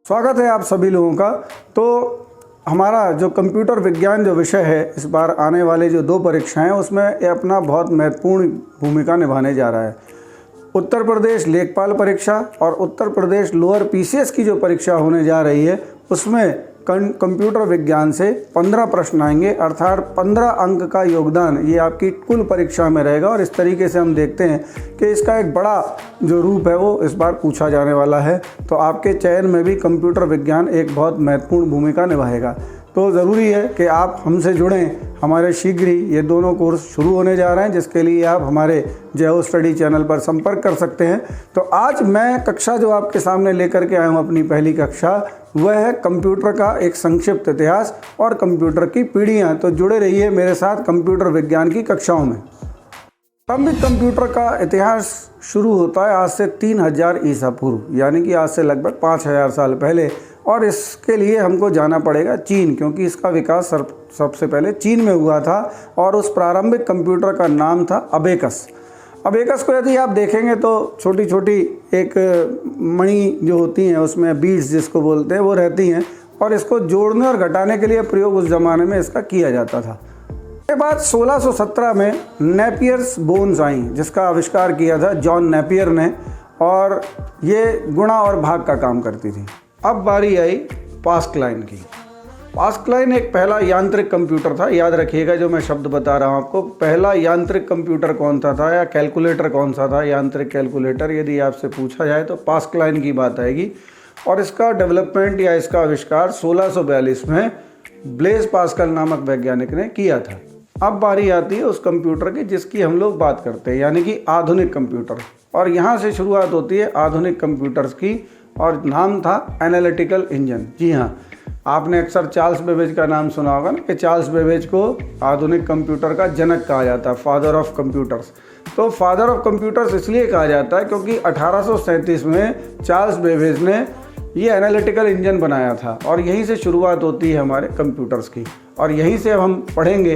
स्वागत है आप सभी लोगों का। तो हमारा जो कंप्यूटर विज्ञान जो विषय है, इस बार आने वाले जो 2 परीक्षाएं हैं उसमें ये अपना बहुत महत्वपूर्ण भूमिका निभाने जा रहा है। उत्तर प्रदेश लेखपाल परीक्षा और उत्तर प्रदेश लोअर पीसीएस की जो परीक्षा होने जा रही है उसमें कंप्यूटर विज्ञान से 15 प्रश्न आएंगे, अर्थात 15 अंक का योगदान ये आपकी कुल परीक्षा में रहेगा। और इस तरीके से हम देखते हैं कि इसका एक बड़ा जो रूप है वो इस बार पूछा जाने वाला है। तो आपके चयन में भी कंप्यूटर विज्ञान एक बहुत महत्वपूर्ण भूमिका निभाएगा। तो ज़रूरी है कि आप हमसे जुड़ें। हमारे शीघ्र ही ये दोनों कोर्स शुरू होने जा रहे हैं, जिसके लिए आप हमारे जय हो स्टडी चैनल पर संपर्क कर सकते हैं। तो आज मैं कक्षा जो आपके सामने लेकर के आया हूँ, अपनी पहली कक्षा, वह है कंप्यूटर का एक संक्षिप्त इतिहास और कंप्यूटर की पीढ़ियाँ। तो जुड़े रहिए मेरे साथ कंप्यूटर विज्ञान की कक्षाओं में। प्रारंभिक कंप्यूटर का इतिहास शुरू होता है आज से 3000 ईसा पूर्व, यानी कि आज से लगभग 5000 साल पहले। और इसके लिए हमको जाना पड़ेगा चीन, क्योंकि इसका विकास सबसे पहले चीन में हुआ था। और उस प्रारंभिक कंप्यूटर का नाम था अबेकस। अबेकस को यदि आप देखेंगे तो छोटी छोटी एक मणि जो होती हैं उसमें बीड्स जिसको बोलते हैं वो रहती हैं, और इसको जोड़ने और घटाने के लिए प्रयोग उस ज़माने में इसका किया जाता था। के बाद 1617 में नेपियर्स बोन्स आई, जिसका आविष्कार किया था जॉन नेपियर ने, और ये गुणा और भाग का काम करती थी। अब बारी आई पास्कलाइन की। पास्कलाइन एक पहला यांत्रिक कंप्यूटर था। याद रखिएगा जो मैं शब्द बता रहा हूँ आपको, पहला यांत्रिक कंप्यूटर कौन सा था या कैलकुलेटर कौन सा था, यांत्रिक कैलकुलेटर यदि आपसे पूछा जाए तो पास्कलाइन की बात आएगी। और इसका डेवलपमेंट या इसका आविष्कार 1642 में ब्लेज पास्कल नामक वैज्ञानिक ने किया था। अब बारी आती है उस कंप्यूटर की जिसकी हम लोग बात करते हैं, यानी कि आधुनिक कंप्यूटर। और यहाँ से शुरुआत होती है आधुनिक कंप्यूटर्स की, और नाम था एनालिटिकल इंजन। जी हाँ, आपने अक्सर चार्ल्स बेबेज का नाम सुना होगा ना, कि चार्ल्स बेबेज को आधुनिक कंप्यूटर का जनक कहा जाता है, फादर ऑफ कंप्यूटर्स। तो फादर ऑफ कंप्यूटर्स इसलिए कहा जाता है क्योंकि 1837 में चार्ल्स बेबेज ने ये एनालिटिकल इंजन बनाया था, और यहीं से शुरुआत होती है हमारे कंप्यूटर्स की। और यहीं से अब हम पढ़ेंगे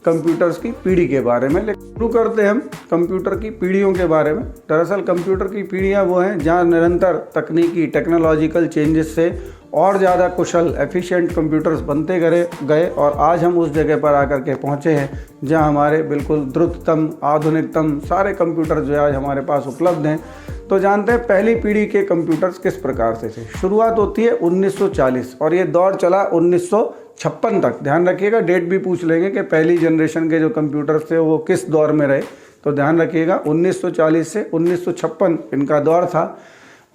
कंप्यूटर्स की पीढ़ी के बारे में। लेकिन शुरू करते हैं हम कंप्यूटर की पीढ़ियों के बारे में। दरअसल कंप्यूटर की पीढ़ियाँ वो हैं जहाँ निरंतर तकनीकी टेक्नोलॉजिकल चेंजेस से और ज़्यादा कुशल एफिशिएंट कंप्यूटर्स बनते गए, और आज हम उस जगह पर आकर के पहुँचे हैं जहाँ हमारे बिल्कुल द्रुततम आधुनिकतम सारे कंप्यूटर जो आज हमारे पास उपलब्ध हैं। तो जानते हैं पहली पीढ़ी के कंप्यूटर्स किस प्रकार से थे। शुरुआत होती है 1940 और ये दौर चला 1956 तक। ध्यान रखिएगा, डेट भी पूछ लेंगे कि पहली जनरेशन के जो कंप्यूटर्स थे वो किस दौर में रहे। तो ध्यान रखिएगा 1940 से 1956 इनका दौर था।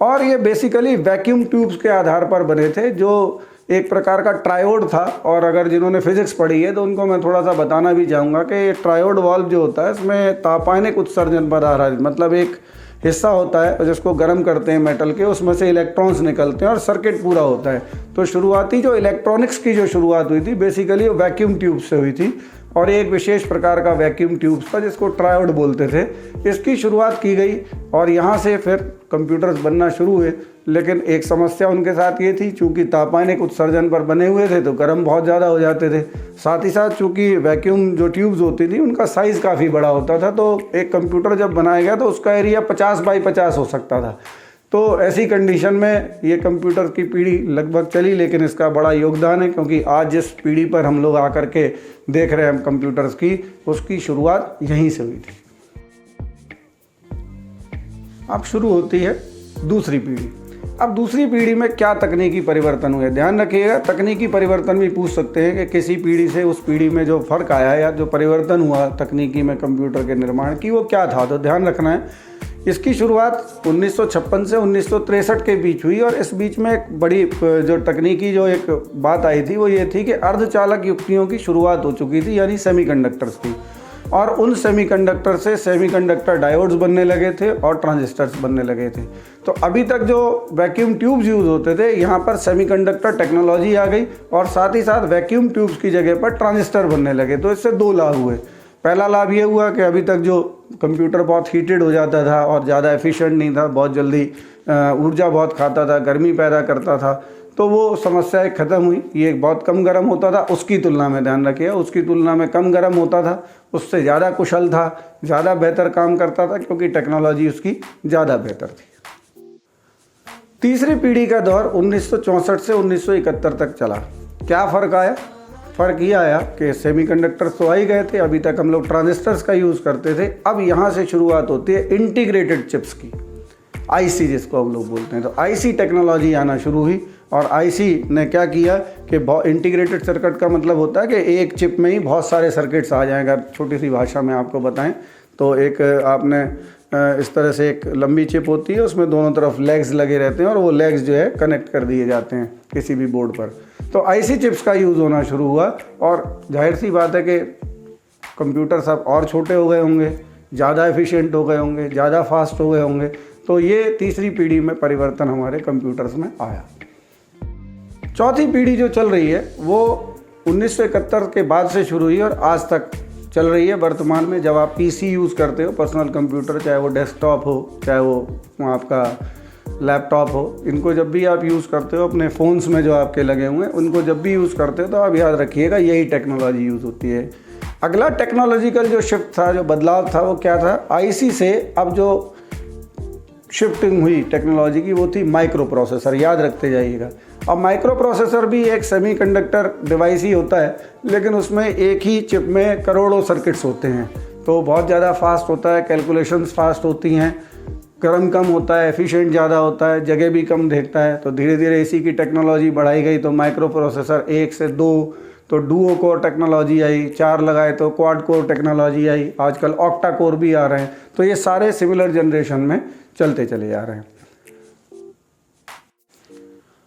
और ये बेसिकली वैक्यूम ट्यूब्स के आधार पर बने थे, जो एक प्रकार का ट्रायोड था। और अगर जिन्होंने फिजिक्स पढ़ी है तो उनको मैं थोड़ा सा बताना भी चाहूँगा कि ट्रायोड वाल्व जो होता है इसमें तापायनिक उत्सर्जन पर आधारित, मतलब एक हिस्सा होता है जिसको गर्म करते हैं मेटल के, उसमें से इलेक्ट्रॉन्स निकलते हैं और सर्किट पूरा होता है। तो शुरुआती जो इलेक्ट्रॉनिक्स की जो शुरुआत हुई थी बेसिकली वो वैक्यूम ट्यूब से हुई थी, और एक विशेष प्रकार का वैक्यूम ट्यूब्स था जिसको ट्रायोड बोलते थे। इसकी शुरुआत की गई और यहाँ से फिर कंप्यूटर्स बनना शुरू हुए। लेकिन एक समस्या उनके साथ ये थी, चूँकि तापायनिक उत्सर्जन पर बने हुए थे तो गर्म बहुत ज़्यादा हो जाते थे। साथ ही साथ चूँकि वैक्यूम जो ट्यूब्स होती थी उनका साइज़ काफ़ी बड़ा होता था, तो एक कंप्यूटर जब बनाया गया तो उसका एरिया 50 बाई 50 हो सकता था। तो ऐसी कंडीशन में ये कंप्यूटर की पीढ़ी लगभग चली, लेकिन इसका बड़ा योगदान है क्योंकि आज जिस पीढ़ी पर हम लोग आकर के देख रहे हैं हम कंप्यूटर्स की, उसकी शुरुआत यहीं से हुई थी। अब शुरू होती है दूसरी पीढ़ी। अब दूसरी पीढ़ी में क्या तकनीकी परिवर्तन हुए। ध्यान रखिएगा, तकनीकी परिवर्तन भी पूछ सकते हैं कि किसी पीढ़ी से उस पीढ़ी में जो फ़र्क आया या जो परिवर्तन हुआ तकनीकी में कंप्यूटर के निर्माण की, वो क्या था। तो ध्यान रखना है, इसकी शुरुआत 1956 से 1963 के बीच हुई। और इस बीच में एक बड़ी जो तकनीकी जो एक बात आई थी वो ये थी कि अर्धचालक युक्तियों की शुरुआत हो चुकी थी, यानी सेमीकंडक्टर्स की। और उन सेमीकंडक्टर से सेमीकंडक्टर डायोड्स बनने लगे थे और ट्रांजिस्टर्स बनने लगे थे। तो अभी तक जो वैक्यूम ट्यूब्स यूज़ होते थे, यहाँ पर सेमीकंडक्टर टेक्नोलॉजी आ गई और साथ ही साथ वैक्यूम ट्यूब्स की जगह पर ट्रांजिस्टर बनने लगे। तो इससे 2 लाभ हुए। पहला लाभ ये हुआ कि अभी तक जो कंप्यूटर बहुत हीटेड हो जाता था और ज़्यादा एफिशिएंट नहीं था, बहुत जल्दी ऊर्जा बहुत खाता था, गर्मी पैदा करता था, तो वो समस्याएं ख़त्म हुई। ये बहुत कम गर्म होता था उसकी तुलना में, ध्यान रखिए, उसकी तुलना में कम गर्म होता था, उससे ज़्यादा कुशल था, ज़्यादा बेहतर काम करता था क्योंकि टेक्नोलॉजी उसकी ज़्यादा बेहतर थी। तीसरी पीढ़ी का दौर 1964 से 1971 तक चला। क्या फ़र्क आया? फ़र्क ये आया कि सेमीकंडक्टर्स तो आ ही गए थे, अभी तक हम लोग ट्रांजिस्टर्स का यूज़ करते थे। अब यहाँ से शुरुआत होती है इंटीग्रेटेड चिप्स की, आईसी जिसको हम लोग बोलते हैं। तो आईसी टेक्नोलॉजी आना शुरू हुई और आईसी ने क्या किया कि इंटीग्रेटेड सर्किट का मतलब होता है कि एक चिप में ही बहुत सारे सर्किट्स आ जाएंगे। अगर छोटी सी भाषा में आपको बताएं तो एक आपने इस तरह से एक लंबी चिप होती है, उसमें दोनों तरफ लेग्स लगे रहते हैं और वो लेग्स जो है कनेक्ट कर दिए जाते हैं किसी भी बोर्ड पर। तो आईसी चिप्स का यूज़ होना शुरू हुआ और जाहिर सी बात है कि कंप्यूटर सब और छोटे हो गए होंगे, ज़्यादा एफिशिएंट हो गए होंगे, ज़्यादा फास्ट हो गए होंगे। तो ये तीसरी पीढ़ी में परिवर्तन हमारे कंप्यूटर्स में आया। चौथी पीढ़ी जो चल रही है वो 1971 के बाद से शुरू हुई और आज तक चल रही है। वर्तमान में जब आप पीसी यूज़ करते हो, पर्सनल कंप्यूटर, चाहे वो डेस्कटॉप हो, चाहे वो आपका लैपटॉप हो, इनको जब भी आप यूज़ करते हो, अपने फ़ोन्स में जो आपके लगे हुए हैं उनको जब भी यूज़ करते हो तो आप याद रखिएगा यही टेक्नोलॉजी यूज़ होती है। अगला टेक्नोलॉजिकल जो शिफ्ट था, जो बदलाव था, वो क्या था? आईसी से अब जो शिफ्टिंग हुई टेक्नोलॉजी की वो थी माइक्रो प्रोसेसर। याद रखते जाइएगा। अब माइक्रो प्रोसेसर भी एक सेमीकंडक्टर डिवाइस ही होता है, लेकिन उसमें एक ही चिप में करोड़ों सर्किट्स होते हैं। तो बहुत ज़्यादा फास्ट होता है, कैलकुलेशंस फास्ट होती हैं, गर्म कम होता है, एफिशिएंट ज़्यादा होता है, जगह भी कम देखता है। तो धीरे धीरे इसी की टेक्नोलॉजी बढ़ाई गई। तो माइक्रो प्रोसेसर 1 से 2, तो डुओ कोर टेक्नोलॉजी आई, 4 लगाए तो क्वाड कोर टेक्नोलॉजी आई, आजकल ऑक्टा कोर भी आ रहे हैं। तो ये सारे सिमिलर जनरेशन में चलते चले जा रहे हैं।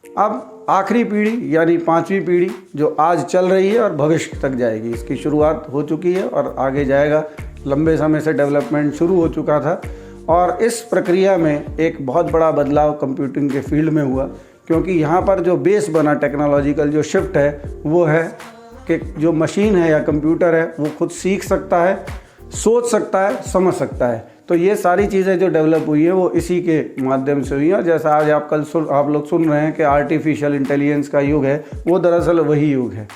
अब आखिरी पीढ़ी यानी 5वीं पीढ़ी जो आज चल रही है और भविष्य तक जाएगी, इसकी शुरुआत हो चुकी है और आगे जाएगा। लंबे समय से डेवलपमेंट शुरू हो चुका था और इस प्रक्रिया में एक बहुत बड़ा बदलाव कंप्यूटिंग के फील्ड में हुआ, क्योंकि यहाँ पर जो बेस बना टेक्नोलॉजिकल जो शिफ्ट है वो है कि जो मशीन है या कंप्यूटर है वो खुद सीख सकता है, सोच सकता है, समझ सकता है। तो ये सारी चीज़ें जो डेवलप हुई है वो इसी के माध्यम से हुई है। जैसा आज आप लोग सुन रहे हैं कि आर्टिफिशियल इंटेलिजेंस का युग है, वो दरअसल वही युग है।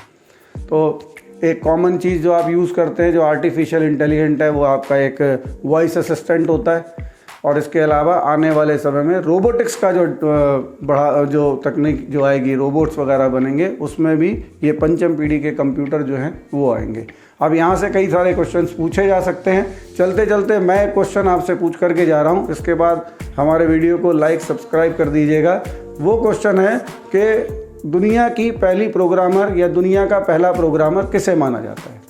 तो एक कॉमन चीज़ जो आप यूज़ करते हैं, जो आर्टिफिशियल इंटेलिजेंट है, वो आपका एक वॉइस असिस्टेंट होता है। और इसके अलावा आने वाले समय में रोबोटिक्स का जो तकनीक जो आएगी, रोबोट्स वगैरह बनेंगे, उसमें भी ये 5वीं पीढ़ी के कंप्यूटर जो हैं वो आएंगे। अब यहाँ से कई सारे क्वेश्चंस पूछे जा सकते हैं। चलते चलते मैं एक क्वेश्चन आपसे पूछ करके जा रहा हूँ, इसके बाद हमारे वीडियो को लाइक सब्सक्राइब कर दीजिएगा। वो क्वेश्चन है कि दुनिया की पहली प्रोग्रामर या दुनिया का पहला प्रोग्रामर किसे माना जाता है?